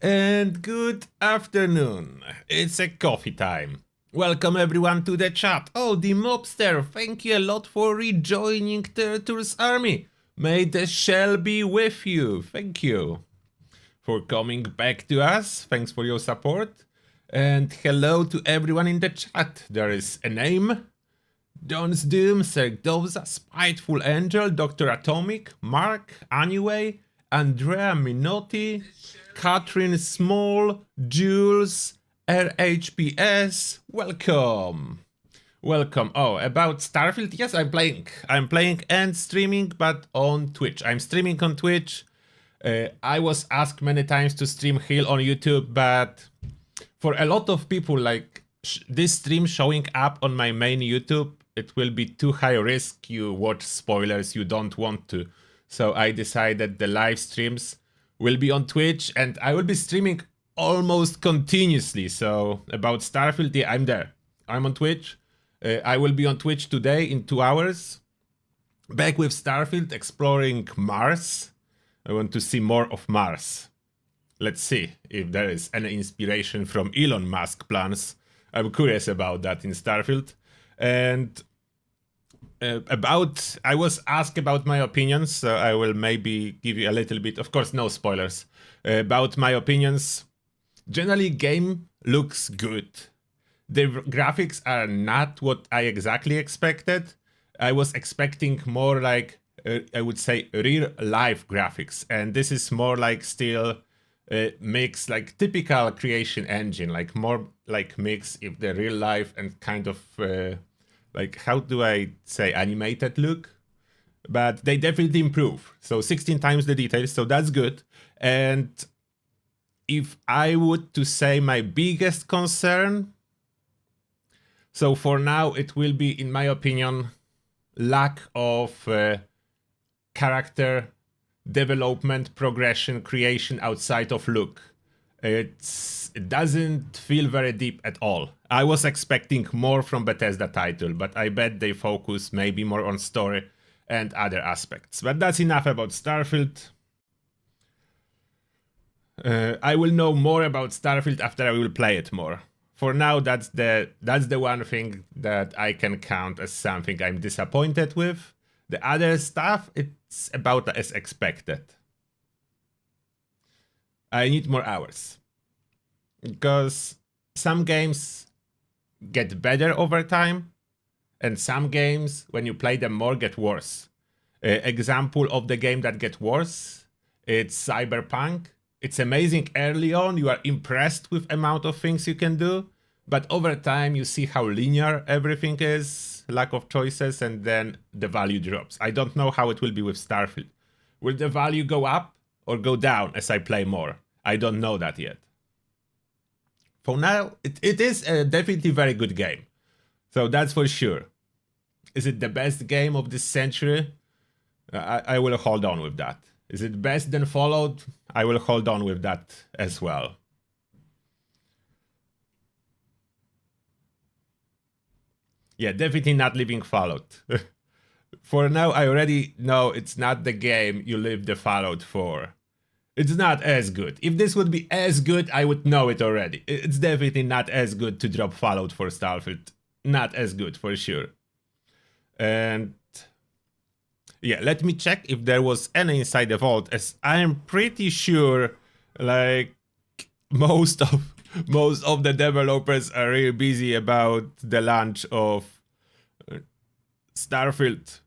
And good afternoon. It's a coffee time. Welcome everyone to the chat. Oh, the mobster, thank you a lot for rejoining Turtle's army. May the shell be with you. Thank you for coming back to us. Thanks for your support. And hello to everyone in the chat. There is a name. Don's Doom, Sergdovza, Spiteful Angel, Dr. Atomic, Mark, Anyway, Andrea Minotti, Catherine Small, Jules, RHPS, welcome. Welcome. Oh, about Starfield? Yes, I'm playing. I'm playing and streaming, but on Twitch. I'm streaming on Twitch. I was asked many times to stream Hill on YouTube, but for a lot of people, like this stream showing up on my main YouTube, it will be too high risk. You watch spoilers, you don't want to. So I decided the live streams will be on Twitch, and I will be streaming almost continuously. So about Starfield, yeah, I'm there. I'm on Twitch. I will be on Twitch today in 2 hours. Back with Starfield, exploring Mars. I want to see more of Mars. Let's see if there is any inspiration from Elon Musk plans. I'm curious about that in Starfield. And I was asked about my opinions, so I will maybe give you a little bit, of course no spoilers, about my opinions. Generally, game looks good. The graphics are not what I exactly expected. I was expecting more like, I would say, real life graphics, and this is more like still mix, like typical creation engine, like more like mix if the real life and kind of like, how do I say, animated look. But they definitely improve. So 16 times the details, so that's good. And if I would to say my biggest concern, so for now it will be, in my opinion, lack of character development, progression, creation outside of look. It doesn't feel very deep at all. I was expecting more from Bethesda title, but I bet they focus maybe more on story and other aspects. But that's enough about Starfield. I will know more about Starfield after I will play it more. For now, that's the one thing that I can count as something I'm disappointed with. The other stuff, it's about as expected. I need more hours. Because some games get better over time, and some games, when you play them more, get worse. Example of the game that get worse, it's Cyberpunk. It's amazing early on, you are impressed with amount of things you can do, but over time you see how linear everything is, lack of choices, and then the value drops. I don't know how it will be with Starfield. Will the value go up or go down as I play more? I don't know that yet. For now, it is a definitely very good game. So that's for sure. Is it the best game of this century? I will hold on with that. Is it best than Fallout? I will hold on with that as well. Yeah, definitely not leaving Fallout. For now, I already know it's not the game you leave the Fallout for. It's not as good. If this would be as good, I would know it already. It's definitely not as good to drop Fallout for Starfield. Not as good, for sure. And yeah, let me check if there was any inside the vault, as I'm pretty sure, like, most of the developers are really busy about the launch of Starfield.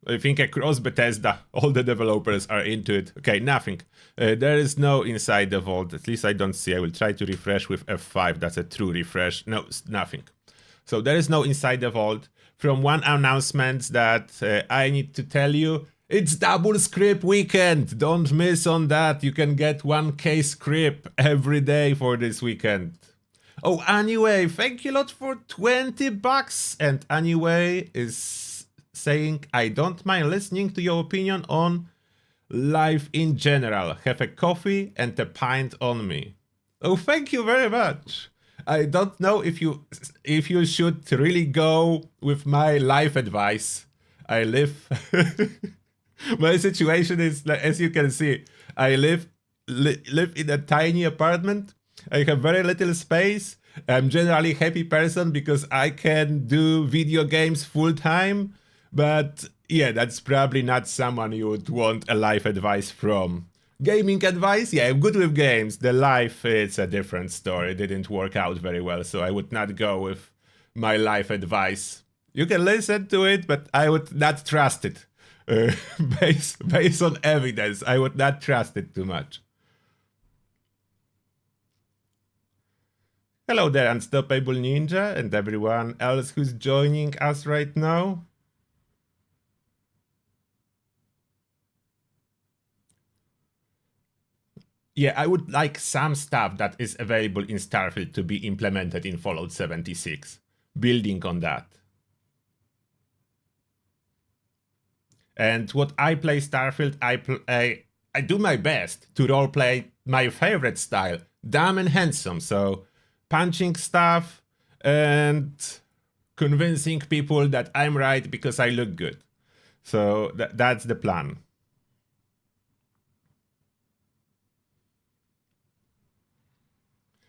I think across Bethesda, all the developers are into it. Okay, nothing. There is no inside the vault. At least I don't see. I will try to refresh with F5. That's a true refresh. No, nothing. So there is no inside the vault. From one announcement that I need to tell you, it's double script weekend. Don't miss on that. You can get 1K script every day for this weekend. Oh, anyway, thank you a lot for 20 bucks. And anyway is saying, I don't mind listening to your opinion on life in general. Have a coffee and a pint on me. Oh, thank you very much. I don't know if you should really go with my life advice. I live... My situation is, as you can see, I live live in a tiny apartment. I have very little space. I'm generally a happy person because I can do video games full time. But yeah, that's probably not someone you would want a life advice from. Gaming advice? Yeah, I'm good with games. The life, it's a different story. It didn't work out very well, so I would not go with my life advice. You can listen to it, but I would not trust it. Based on evidence, I would not trust it too much. Hello there, Unstoppable Ninja, and everyone else who's joining us right now. Yeah, I would like some stuff that is available in Starfield to be implemented in Fallout 76. Building on that. And what I play Starfield, I do my best to roleplay my favorite style, dumb and handsome. So punching stuff and convincing people that I'm right because I look good. So that's the plan.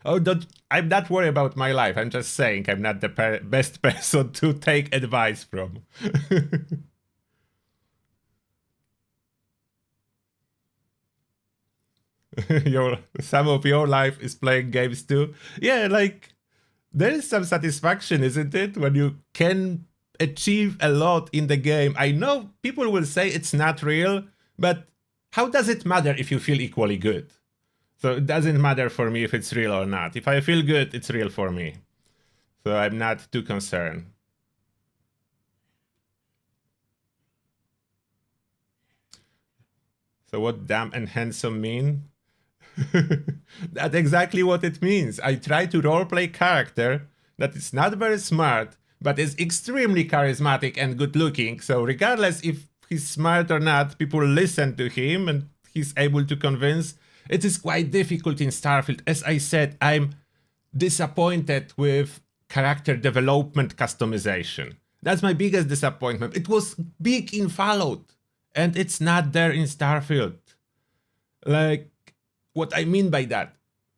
Oh, I'm not worried about my life. I'm just saying I'm not the best person to take advice from. Some of your life is playing games too. Yeah, like there is some satisfaction, isn't it, when you can achieve a lot in the game. I know people will say it's not real, but how does it matter if you feel equally good? So it doesn't matter for me if it's real or not. If I feel good, it's real for me. So I'm not too concerned. So what dumb and handsome mean? That's exactly what it means. I try to roleplay character that is not very smart, but is extremely charismatic and good looking. So regardless if he's smart or not, people listen to him and he's able to convince. It is quite difficult in Starfield. As I said, I'm disappointed with character development customization. That's my biggest disappointment. It was big in Fallout, and it's not there in Starfield. Like, what I mean by that,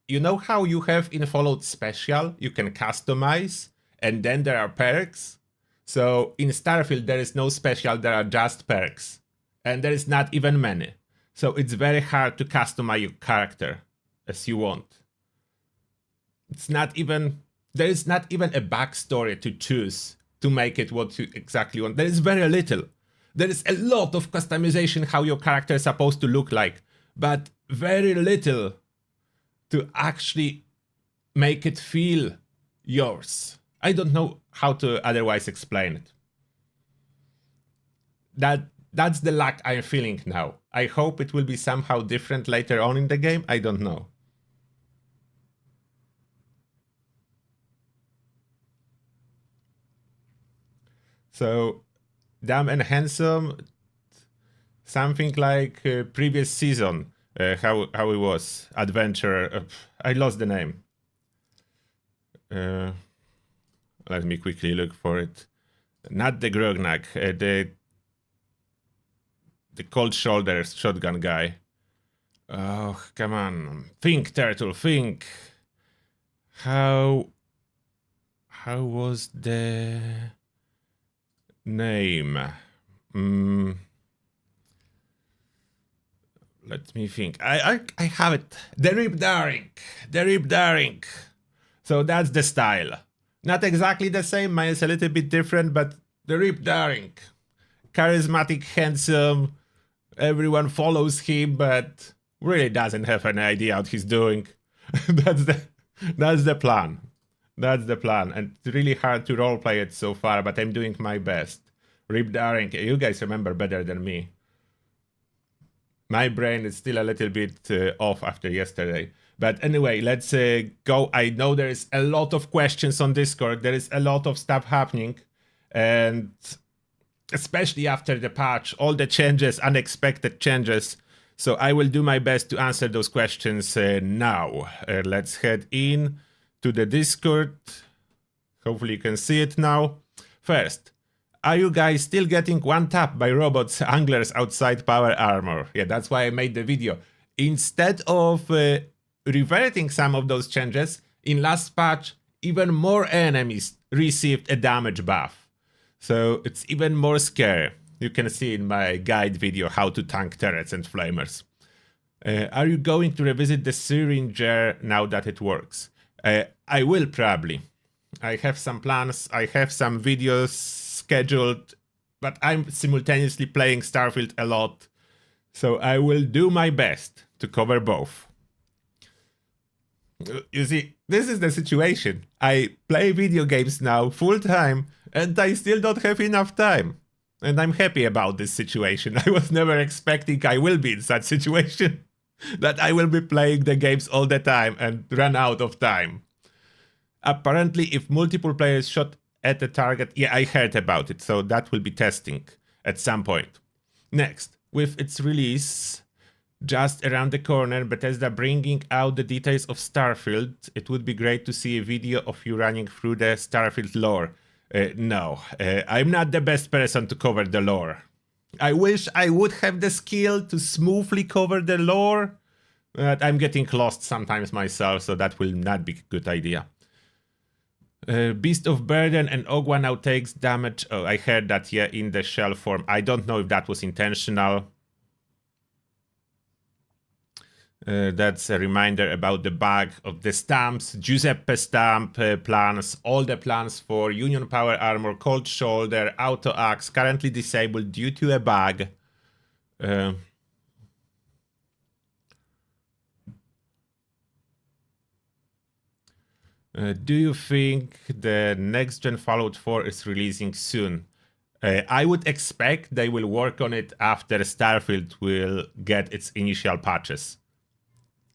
you know how you have in Fallout Special, you can customize, and then there are perks? So in Starfield, there is no special, there are just perks. And there is not even many. So it's very hard to customize your character as you want. It's not even, there is not even a backstory to choose to make it what you exactly want. There is very little. There is a lot of customization how your character is supposed to look like, but very little to actually make it feel yours. I don't know how to otherwise explain it. That's the lack I'm feeling now. I hope it will be somehow different later on in the game. I don't know. So, dumb and handsome, something like previous season, how it was, adventure. I lost the name. Let me quickly look for it. Not the Grognak, the cold shoulders shotgun guy. Oh, come on. Think, Turtle, think. How was the name? Let me think. I have it. The Rip Daring. The Rip Daring. So that's the style. Not exactly the same. Mine is a little bit different, but the Rip Daring. Charismatic, handsome. Everyone follows him, but really doesn't have any idea what he's doing. That's the plan. That's the plan. And it's really hard to roleplay it so far, but I'm doing my best. Rip Daring, you guys remember better than me. My brain is still a little bit off after yesterday. But anyway, let's go. I know there is a lot of questions on Discord. There is a lot of stuff happening. And especially after the patch, all the changes, unexpected changes. So I will do my best to answer those questions now. Let's head in to the Discord. Hopefully you can see it now. First, are you guys still getting one tap by robots anglers outside power armor? Yeah, that's why I made the video. Instead of reverting some of those changes, in last patch, even more enemies received a damage buff. So it's even more scary. You can see in my guide video how to tank turrets and flamers. Are you going to revisit the syringer now that it works? I will probably. I have some plans, I have some videos scheduled, but I'm simultaneously playing Starfield a lot, so I will do my best to cover both. You see, this is the situation. I play video games now full time, and I still don't have enough time. And I'm happy about this situation. I was never expecting I will be in such situation, that I will be playing the games all the time and run out of time. Apparently, if multiple players shot at the target, yeah, I heard about it, so that will be testing at some point. Next, with its release just around the corner, Bethesda bringing out the details of Starfield, it would be great to see a video of you running through the Starfield lore. No, I'm not the best person to cover the lore. I wish I would have the skill to smoothly cover the lore, but I'm getting lost sometimes myself, so that will not be a good idea. Beast of Burden and Ogwa now takes damage. Oh, I heard that, yeah, in the shell form. I don't know if that was intentional. That's a reminder about the bug of the stamps, Giuseppe stamp plans, all the plans for Union Power Armor, Cold Shoulder, Auto Axe, currently disabled due to a bug. Do you think the next gen Fallout 4 is releasing soon? I would expect they will work on it after Starfield will get its initial patches.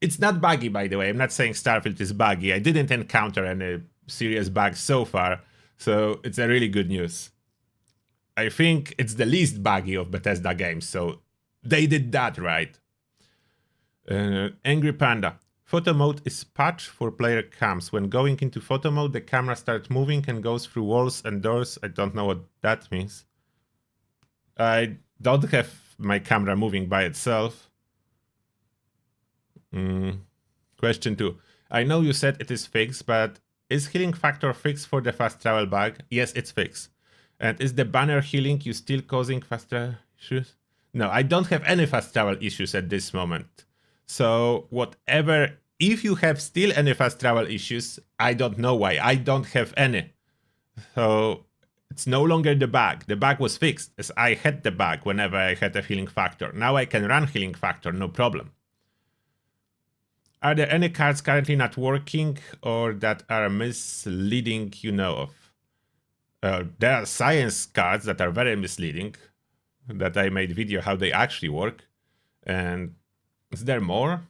It's not buggy, by the way. I'm not saying Starfield is buggy. I didn't encounter any serious bugs so far, so it's a really good news. I think it's the least buggy of Bethesda games, so they did that right. Angry Panda. Photo mode is patch for player cams. When going into photo mode, the camera starts moving and goes through walls and doors. I don't know what that means. I don't have my camera moving by itself. Question 2. I know you said it is fixed, but is healing factor fixed for the fast travel bug? Yes, it's fixed. And is the banner healing you still causing fast travel issues? No, I don't have any fast travel issues at this moment. So whatever, if you have still any fast travel issues, I don't know why. I don't have any. So it's no longer the bug. The bug was fixed, as I had the bug whenever I had a healing factor. Now I can run healing factor, no problem. Are there any cards currently not working or that are misleading you know of? There are science cards that are very misleading, that I made video how they actually work. And is there more?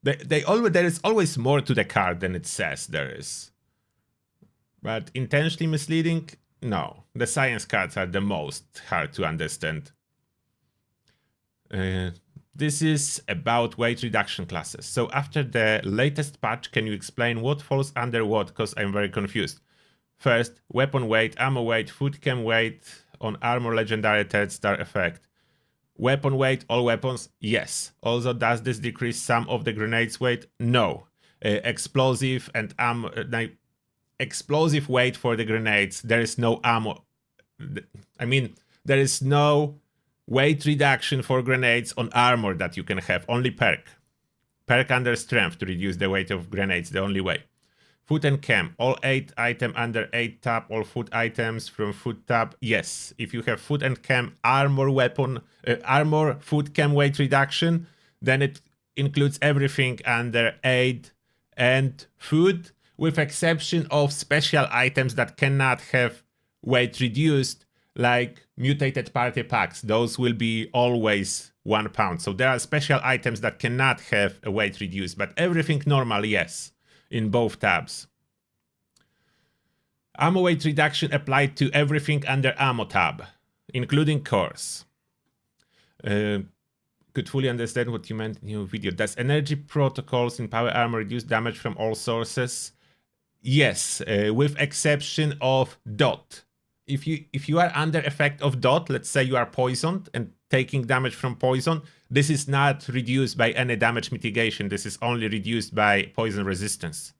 There is always more to the card than it says there is. But intentionally misleading? No. The science cards are the most hard to understand. This is about weight reduction classes. So after the latest patch, can you explain what falls under what? Because I'm very confused. First, weapon weight, ammo weight, food chem weight on armor legendary third star effect. Weapon weight, all weapons? Yes. Also, does this decrease some of the grenades weight? No. Explosive and ammo, explosive weight for the grenades. There is no ammo. I mean, there is no weight reduction for grenades on armor that you can have. Only perk. Perk under strength to reduce the weight of grenades, the only way. Food and chem. All 8 item under 8 tab. All food items from food tab. Yes. If you have food and chem, armor, weapon, armor, food, chem weight reduction, then it includes everything under 8 and food, with exception of special items that cannot have weight reduced, like mutated party packs. Those will be always 1 pound. So there are special items that cannot have a weight reduced, but everything normal, yes, in both tabs. Ammo weight reduction applied to everything under ammo tab, including cores. Could fully understand what you meant in your video. Does energy protocols in power armor reduce damage from all sources? Yes, with exception of dot. if you are under effect of dot, let's say you are poisoned and taking damage from poison, this is not reduced by any damage mitigation. This is only reduced by poison resistance.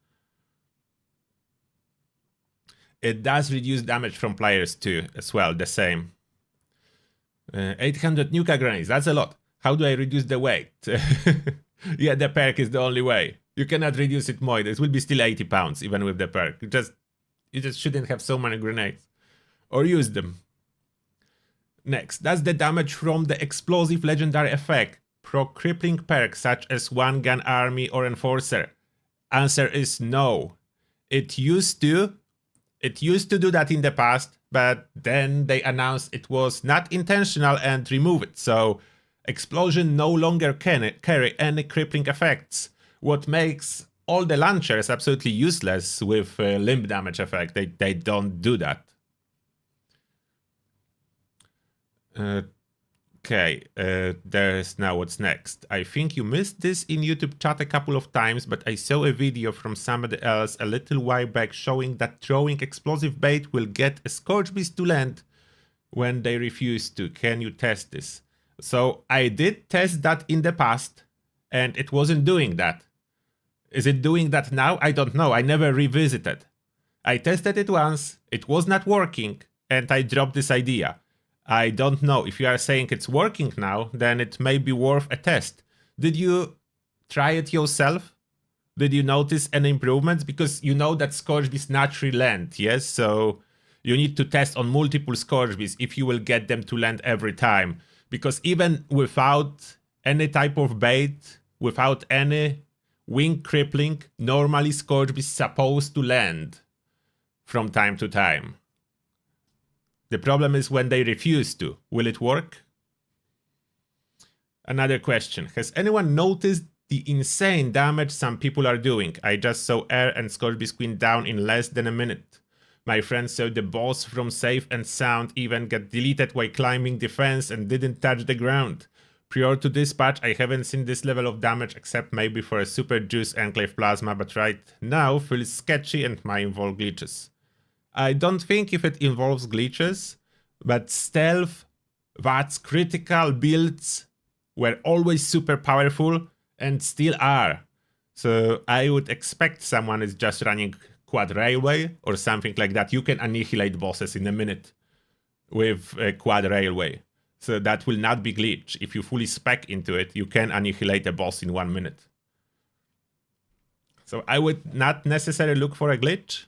It does reduce damage from players too, as well, the same. 800 Nuka grenades, that's a lot. How do I reduce the weight? Yeah, the perk is the only way. You cannot reduce it more. It will be still 80 pounds, even with the perk. You just shouldn't have so many grenades. Or use them. Next, does the damage from the explosive legendary effect proc crippling perks such as One Gun Army or Enforcer? Answer is no. It used to do that in the past, but then they announced it was not intentional and remove it. So Explosion no longer can carry any crippling effects, what makes all the launchers absolutely useless with limb damage effect. They don't do that. Okay, there's now what's next. I think you missed this in YouTube chat a couple of times, but I saw a video from somebody else a little while back showing that throwing explosive bait will get a Scorch Beast to land when they refuse to. Can you test this? So I did test that in the past, and it wasn't doing that. Is it doing that now? I don't know. I never revisited. I tested it once, it was not working, and I dropped this idea. I don't know. If you are saying it's working now, then it may be worth a test. Did you try it yourself? Did you notice any improvements? Because you know that Scorch Beasts naturally land, yes? So you need to test on multiple Scorch Beasts if you will get them to land every time. Because even without any type of bait, without any wing crippling, normally Scorch Beasts supposed to land from time to time. The problem is when they refuse to. Will it work? Another question. Has anyone noticed the insane damage some people are doing? I just saw Air and Scorch Beast Queen down in less than a minute. My friend saw the boss from Safe and Sound even get deleted while climbing the fence and didn't touch the ground. Prior to this patch, I haven't seen this level of damage except maybe for a Super Juice Enclave Plasma, but right now feels sketchy and might involve glitches. I don't think if it involves glitches, but stealth, VATS critical builds were always super powerful and still are. So I would expect someone is just running Quad Railway or something like that. You can annihilate bosses in a minute with a Quad Railway. So that will not be glitch. If you fully spec into it, you can annihilate a boss in 1 minute. So I would not necessarily look for a glitch.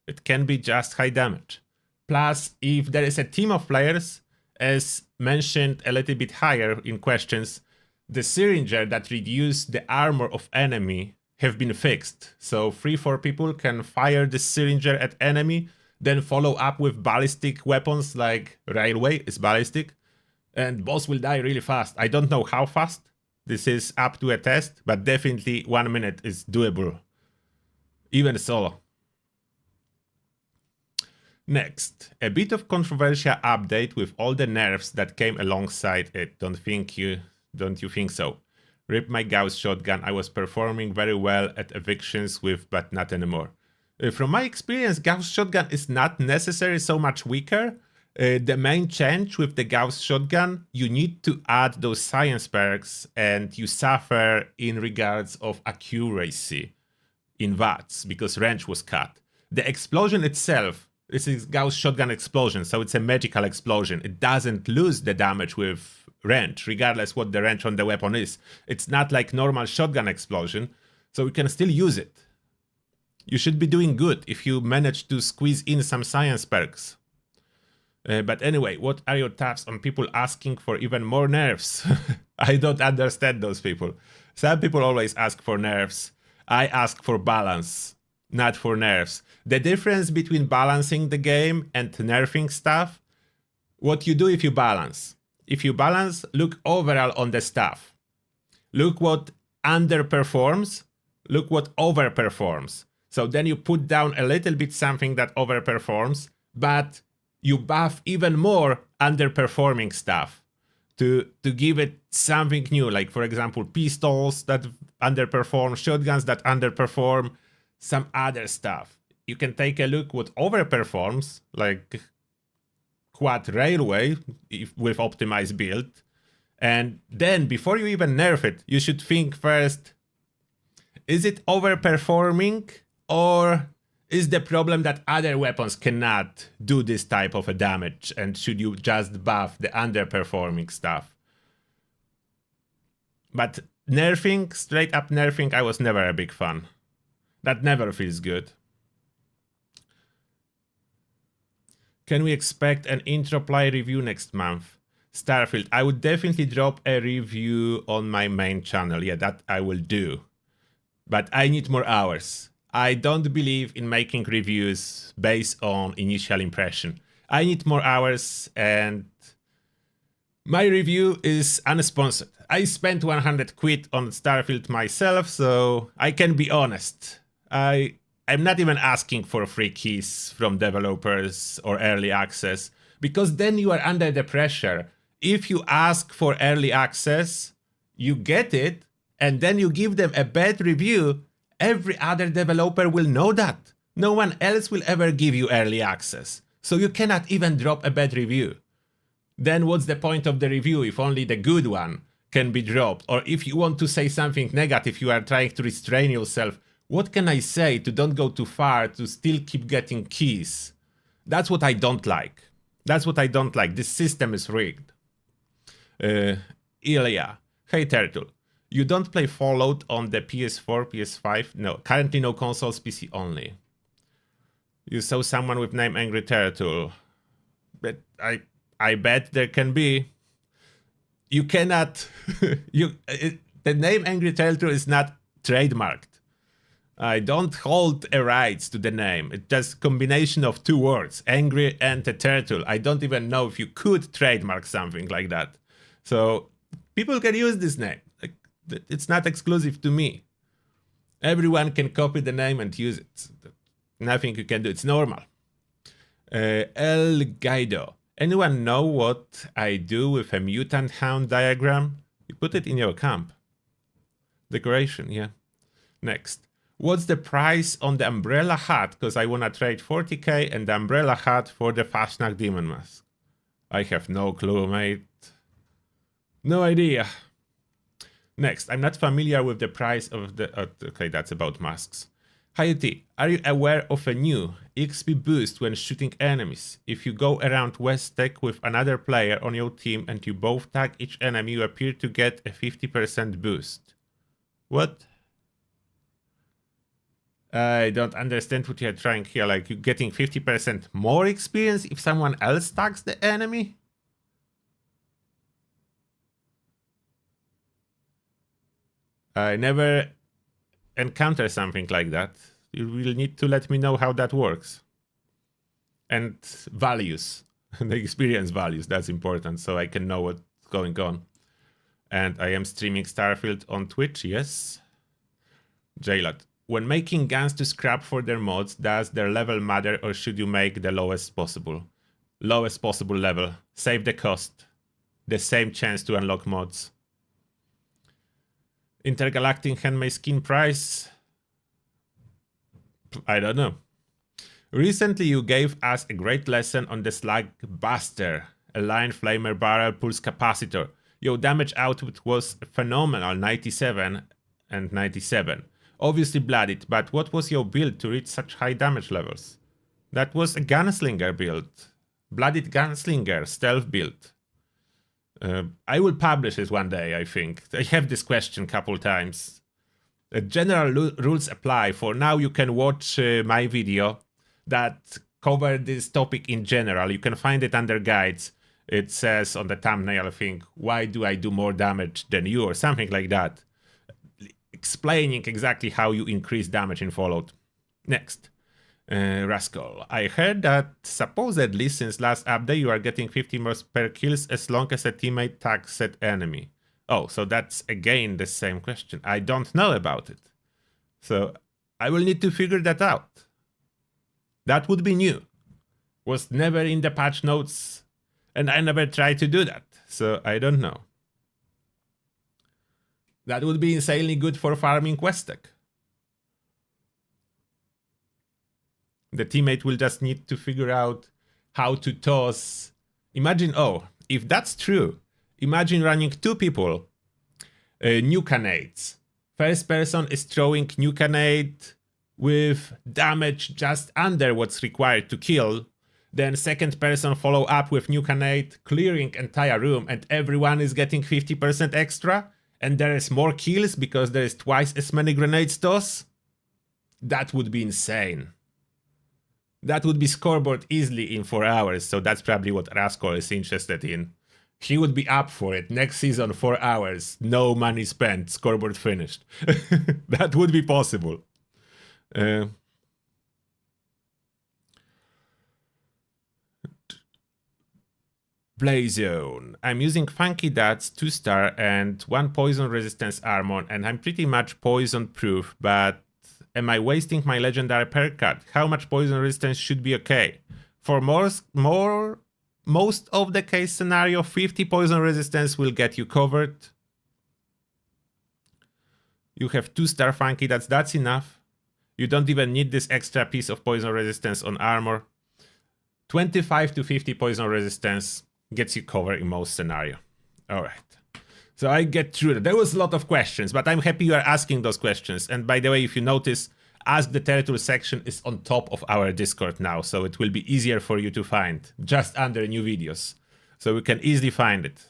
It can be just high damage. Plus, if there is a team of players, as mentioned a little bit higher in questions, the syringer that reduce the armor of enemy have been fixed. So 3-4 people can fire the syringer at enemy, then follow up with ballistic weapons like Railway is ballistic, and boss will die really fast. I don't know how fast. This is up to a test, but definitely 1 minute is doable. Even solo. Next, a bit of controversial update with all the nerfs that came alongside it. Don't you think so? Rip my Gauss shotgun. I was performing very well at evictions with, but not anymore. From my experience, Gauss shotgun is not necessarily so much weaker. The main change with the Gauss shotgun, you need to add those science perks and you suffer in regards of accuracy in VATS because range was cut. The explosion itself, this is Gauss shotgun explosion, so it's a magical explosion. It doesn't lose the damage with range, regardless what the range on the weapon is. It's not like normal shotgun explosion, so you can still use it. You should be doing good if you manage to squeeze in some science perks. But anyway, what are your thoughts on people asking for even more nerfs? I don't understand those people. Some people always ask for nerfs. I ask for balance, not for nerfs. The difference between balancing the game and nerfing stuff, what you do if you balance. If you balance, look overall on the stuff. Look what underperforms, look what overperforms. So then you put down a little bit something that overperforms, but you buff even more underperforming stuff to give it something new. Like, for example, pistols that underperform, shotguns that underperform, some other stuff. You can take a look what overperforms, like quad railway with optimized build. And then before you even nerf it, you should think first, is it overperforming, or is the problem that other weapons cannot do this type of a damage, and should you just buff the underperforming stuff? But nerfing, straight up nerfing, I was never a big fan. That never feels good. Can we expect an intro play review next month? Starfield, I would definitely drop a review on my main channel. Yeah, that I will do. But I need more hours. I don't believe in making reviews based on initial impression. I need more hours, and my review is unsponsored. I spent 100 quid on Starfield myself, so I can be honest. I'm not even asking for free keys from developers or early access, because then you are under the pressure. If you ask for early access, you get it, and then you give them a bad review, every other developer will know that. No one else will ever give you early access, so you cannot even drop a bad review. Then what's the point of the review if only the good one can be dropped? Or if you want to say something negative, you are trying to restrain yourself. What can I say to don't go too far, to still keep getting keys? That's what I don't like. That's what I don't like. This system is rigged. Ilya. Hey Turtle. You don't play Fallout on the PS4, PS5? No, currently no consoles, PC only. You saw someone with name Angry Turtle. But I bet there can be. You cannot... the name Angry Turtle is not trademarked. I don't hold a rights to the name. It's just a combination of two words, angry and a turtle. I don't even know if you could trademark something like that. So people can use this name. It's not exclusive to me. Everyone can copy the name and use it. Nothing you can do. It's normal. El Guido. Anyone know what I do with a mutant hound diagram? You put it in your camp. Decoration, yeah. Next. What's the price on the umbrella hat? Because I want to trade 40k and the umbrella hat for the Fastnacht demon mask. I have no clue, mate. No idea. Next, I'm not familiar with the price of the... okay, that's about masks. Hi T, are you aware of a new XP boost when shooting enemies? If you go around West Tech with another player on your team and you both tag each enemy, you appear to get a 50% boost. What? I don't understand what you're trying here. Like, you're getting 50% more experience if someone else tags the enemy? I never encountered something like that. You will need to let me know how that works. And values. The experience values, that's important, so I can know what's going on. And I am streaming Starfield on Twitch, yes. Jaylot. When making guns to scrap for their mods, does their level matter, or should you make the lowest possible? Lowest possible level. Save the cost. The same chance to unlock mods. Intergalactic handmade skin price? I don't know. Recently you gave us a great lesson on the Slug Buster, a line flamer barrel pulse capacitor. Your damage output was phenomenal, 97 and 97. Obviously bloodied, but what was your build to reach such high damage levels? That was a gunslinger build. Blooded gunslinger, stealth build. I will publish it one day, I think. I have this question a couple times. General rules apply. For now you can watch my video that cover this topic in general. You can find it under guides. It says on the thumbnail, I think, why do I do more damage than you, or something like that. Explaining exactly how you increase damage in Fallout. Next. Rascal. I heard that supposedly since last update you are getting 50 more per kills as long as a teammate tags said enemy. Oh, so that's again the same question. I don't know about it. So I will need to figure that out. That would be new. Was never in the patch notes and I never tried to do that. So I don't know. That would be insanely good for farming Westek. The teammate will just need to figure out how to toss Imagine, oh, if that's true, imagine running 2 people, nucanades. First person is throwing nucanade with damage just under what's required to kill. Then second person follow up with nucanade, clearing entire room, and everyone is getting 50% extra. And there is more kills because there is twice as many grenades toss. That would be insane. That would be scoreboard easily in 4 hours, so that's probably what Raskol is interested in. He would be up for it. Next season, 4 hours, no money spent, scoreboard finished. That would be possible. Blazone. I'm using Funky Dats 2-star and 1 poison resistance armor, and I'm pretty much poison proof, but am I wasting my legendary perk card? How much poison resistance should be okay? For most of the case scenario, 50 poison resistance will get you covered. You have 2-star Funky Dats, that's enough. You don't even need this extra piece of poison resistance on armor. 25 to 50 poison resistance gets you covered in most scenario. Alright. So I get through that. There was a lot of questions, but I'm happy you are asking those questions. And by the way, if you notice, Ask the Turtle section is on top of our Discord now, so it will be easier for you to find, just under new videos. So we can easily find it.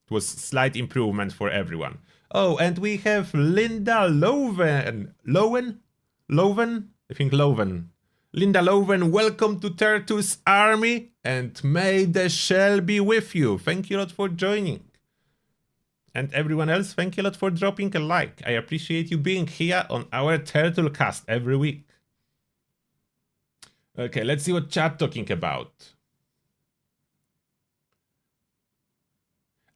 It was a slight improvement for everyone. Oh, and we have Linda Loven. Loven? I think Loven. Linda Loven, welcome to Turtle's army, and may the shell be with you. Thank you a lot for joining. And everyone else, thank you a lot for dropping a like. I appreciate you being here on our Turtlecast every week. Okay, let's see what chat talking about.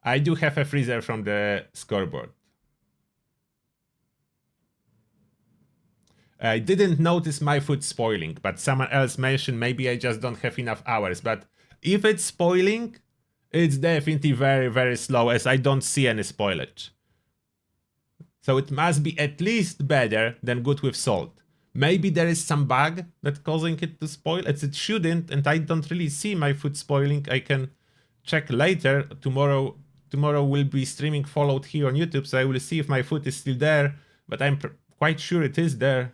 I do have a freezer from the scoreboard. I didn't notice my food spoiling, but someone else mentioned maybe I just don't have enough hours. But if it's spoiling, it's definitely very, very slow, as I don't see any spoilage. So it must be at least better than good with salt. Maybe there is some bug that's causing it to spoil, as it shouldn't, and I don't really see my food spoiling. I can check later. Tomorrow will be streaming Fallout here on YouTube, so I will see if my food is still there, but I'm quite sure it is there.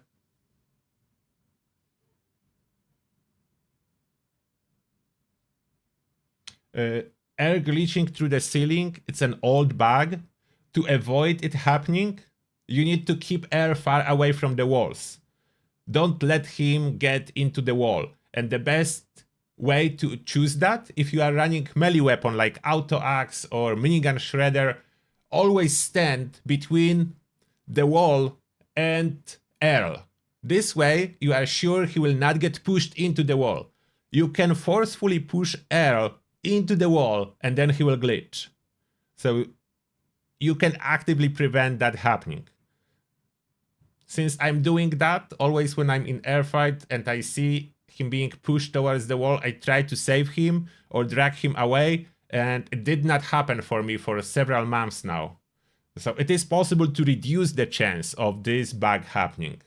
Air glitching through the ceiling, it's an old bug. To avoid it happening, you need to keep air far away from the walls. Don't let him get into the wall. And the best way to choose that, if you are running melee weapon like auto axe or minigun shredder, always stand between the wall and air. This way, you are sure he will not get pushed into the wall. You can forcefully push air into the wall, and then he will glitch. So you can actively prevent that happening. Since I'm doing that, always when I'm in air fight and I see him being pushed towards the wall, I try to save him or drag him away, and it did not happen for me for several months now. So it is possible to reduce the chance of this bug happening.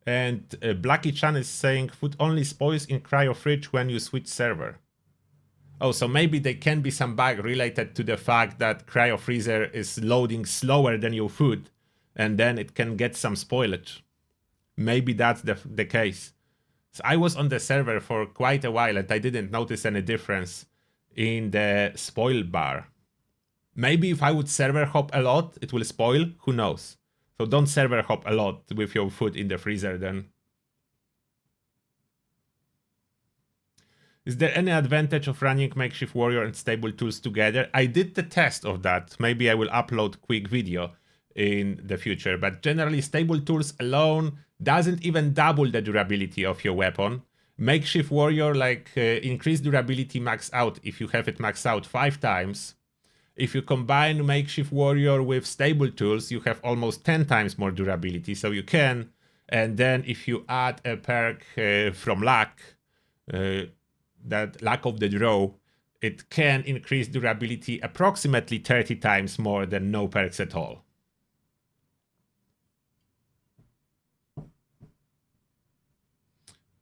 And Blacky Chan is saying food only spoils in cryo fridge when you switch server. Oh, so maybe there can be some bug related to the fact that cryo freezer is loading slower than your food, and then it can get some spoilage. Maybe that's the case. So I was on the server for quite a while and I didn't notice any difference in the spoil bar. Maybe if I would server hop a lot, it will spoil, who knows. So don't server hop a lot with your food in the freezer then. Is there any advantage of running Makeshift Warrior and Stable Tools together? I did the test of that. Maybe I will upload quick video in the future. But generally, Stable Tools alone doesn't even double the durability of your weapon. Makeshift Warrior, increased durability max out if you have it maxed out 5 times. If you combine Makeshift Warrior with Stable Tools, you have almost 10 times more durability, so you can. And then if you add a perk from luck, that Luck of the Draw, it can increase durability approximately 30 times more than no perks at all.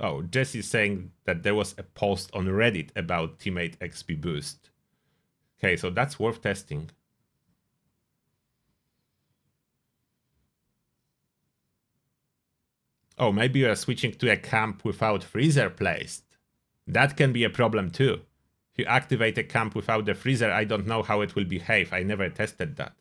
Oh, Jesse's saying that there was a post on Reddit about teammate XP boost. Okay, so that's worth testing. Oh, maybe you are switching to a camp without freezer placed. That can be a problem too. If you activate a camp without the freezer, I don't know how it will behave. I never tested that.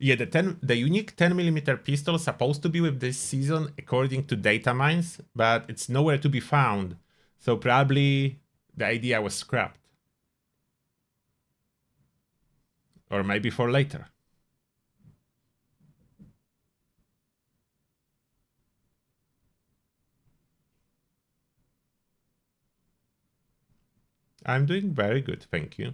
Yeah, the unique 10mm pistol is supposed to be with this season according to data mines, but it's nowhere to be found. So probably the idea was scrapped. Or maybe for later. I'm doing very good, thank you.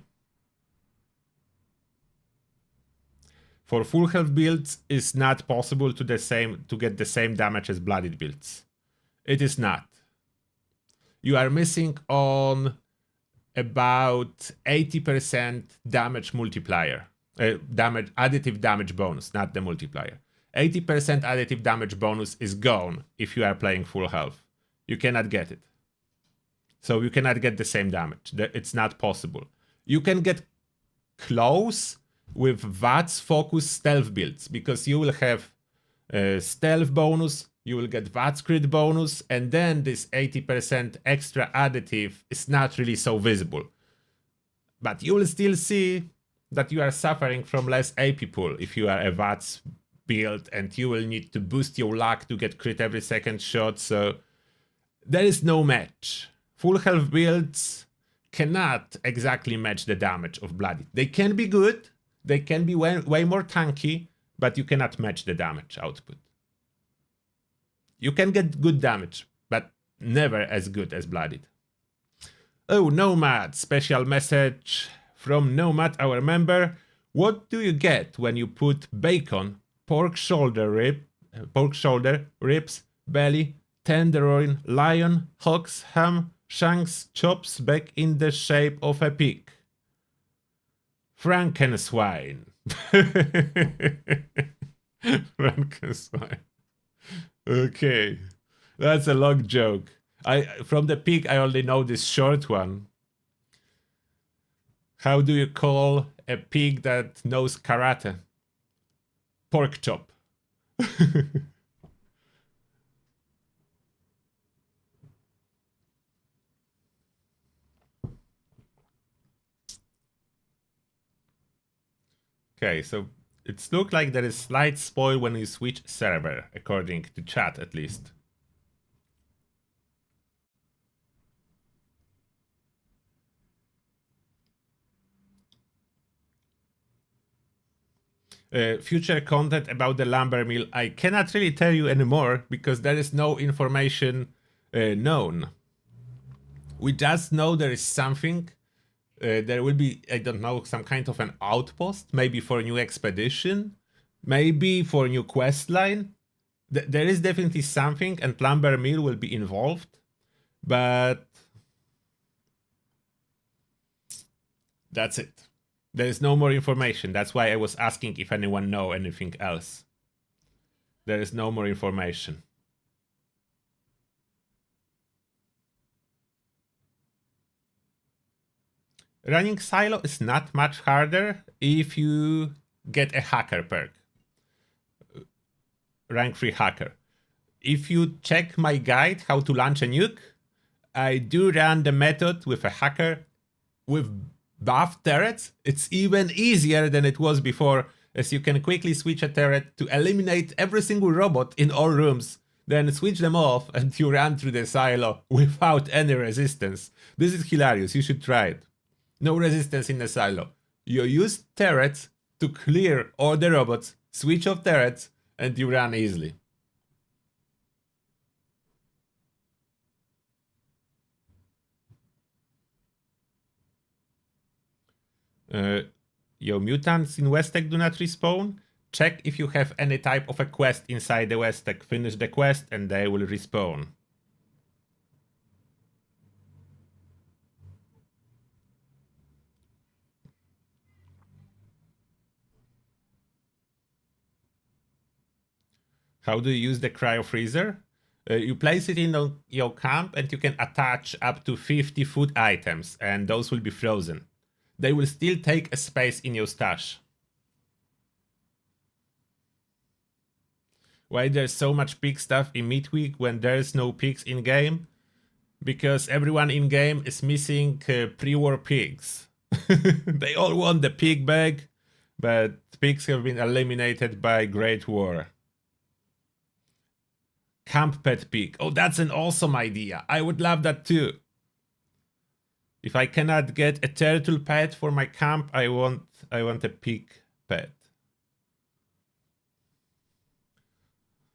For full health builds, it's not possible to get the same damage as blooded builds. It is not. You are missing on about 80% damage multiplier. Additive damage bonus, not the multiplier. 80% additive damage bonus is gone if you are playing full health. You cannot get it. So you cannot get the same damage. It's not possible. You can get close with VATS focus stealth builds because you will have stealth bonus, you will get VATS crit bonus, and then this 80% extra additive is not really so visible. But you will still see that you are suffering from less AP pool if you are a VATS build, and you will need to boost your luck to get crit every second shot, so there is no match. Full health builds cannot exactly match the damage of Blooded. They can be good, they can be way more tanky, but you cannot match the damage output. You can get good damage, but never as good as Blooded. Oh, Nomad, special message from Nomad, our member. What do you get when you put bacon, pork shoulder, ribs, belly, tenderloin, lion, hocks, ham, shanks, chops back in the shape of a pig? Frankenswine. Frankenswine. Okay, that's a long joke. From the pig, I only know this short one. How do you call a pig that knows karate? Pork chop. Okay, so it looks like there is slight spoil when you switch server, according to chat at least. Future content about the lumber mill, I cannot really tell you anymore because there is no information known. We just know there is something. There will be, I don't know, some kind of an outpost, maybe for a new expedition, maybe for a new quest line. There is definitely something, and lumber mill will be involved, but that's it. There is no more information. That's why I was asking if anyone know anything else. There is no more information. Running silo is not much harder if you get a hacker perk. Rank 3 hacker. If you check my guide how to launch a nuke, I do run the method with a hacker with buff turrets. It's even easier than it was before, as you can quickly switch a turret to eliminate every single robot in all rooms, then switch them off and you run through the silo without any resistance. This is hilarious, you should try it. No resistance in the silo. You use turrets to clear all the robots, switch off turrets, and you run easily. Yo, mutants in Westek do not respawn. Check if you have any type of a quest inside the Westek. Finish the quest and they will respawn. How do you use the cryo freezer? You place it in your camp and you can attach up to 50 food items and those will be frozen. They will still take a space in your stash. Why there's so much pig stuff in midweek when there's no pigs in game? Because everyone in game is missing pre-war pigs. They all want the pig bag, but pigs have been eliminated by Great War. Camp pet pig. Oh, that's an awesome idea. I would love that too. If I cannot get a turtle pet for my camp, I want a pig pet.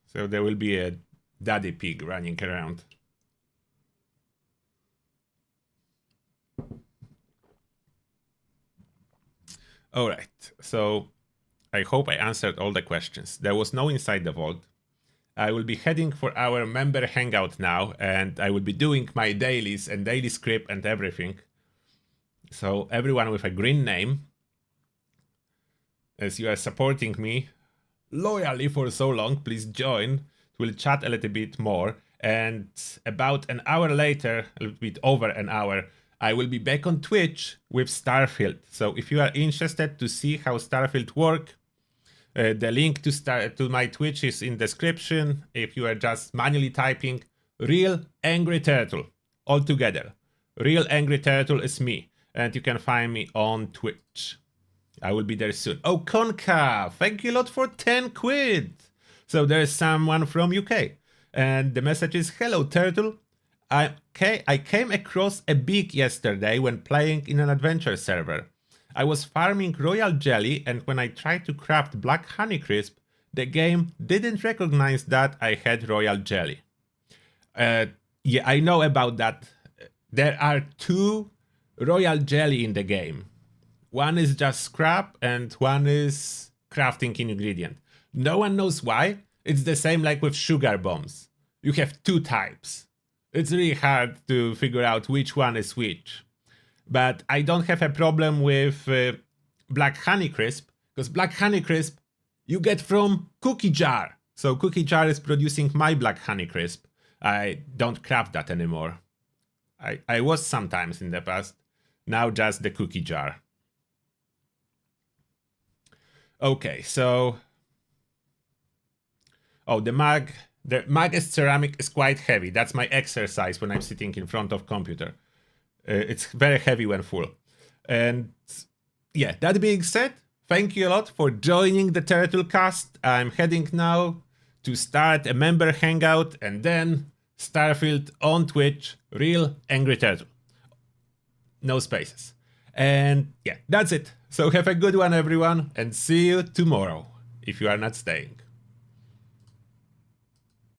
So there will be a daddy pig running around. Alright, so I hope I answered all the questions. There was no Inside the Vault. I will be heading for our member hangout now, and I will be doing my dailies and daily script and everything. So everyone with a green name, as you are supporting me loyally for so long, please join. We'll chat a little bit more, and about an hour later, a little bit over an hour, I will be back on Twitch with Starfield. So if you are interested to see how Starfield works, the link to my Twitch is in description. If you are just manually typing Real Angry Turtle all together. Real Angry Turtle is me, and you can find me on Twitch. I will be there soon. Oh, Conca, thank you a lot for 10 quid. So there is someone from UK, and the message is, hello Turtle. I came across a big yesterday when playing in an adventure server. I was farming royal jelly, and when I tried to craft black honeycrisp, the game didn't recognize that I had royal jelly. Yeah, I know about that. There are 2 royal jelly in the game. One is just scrap and one is crafting ingredient. No one knows why. It's the same like with sugar bombs. You have 2 types. It's really hard to figure out which one is which. But I don't have a problem with black honeycrisp, because black honeycrisp you get from Cookie Jar. So Cookie Jar is producing my black honeycrisp. I don't craft that anymore. I was sometimes in the past. Now just the Cookie Jar. Okay, so... Oh, the mug as ceramic is quite heavy. That's my exercise when I'm sitting in front of computer. It's very heavy when full. And yeah, that being said, thank you a lot for joining the Turtlecast. I'm heading now to start a member hangout and then Starfield on Twitch, Real Angry Turtle. No spaces. And yeah, that's it. So have a good one everyone, and see you tomorrow, if you are not staying.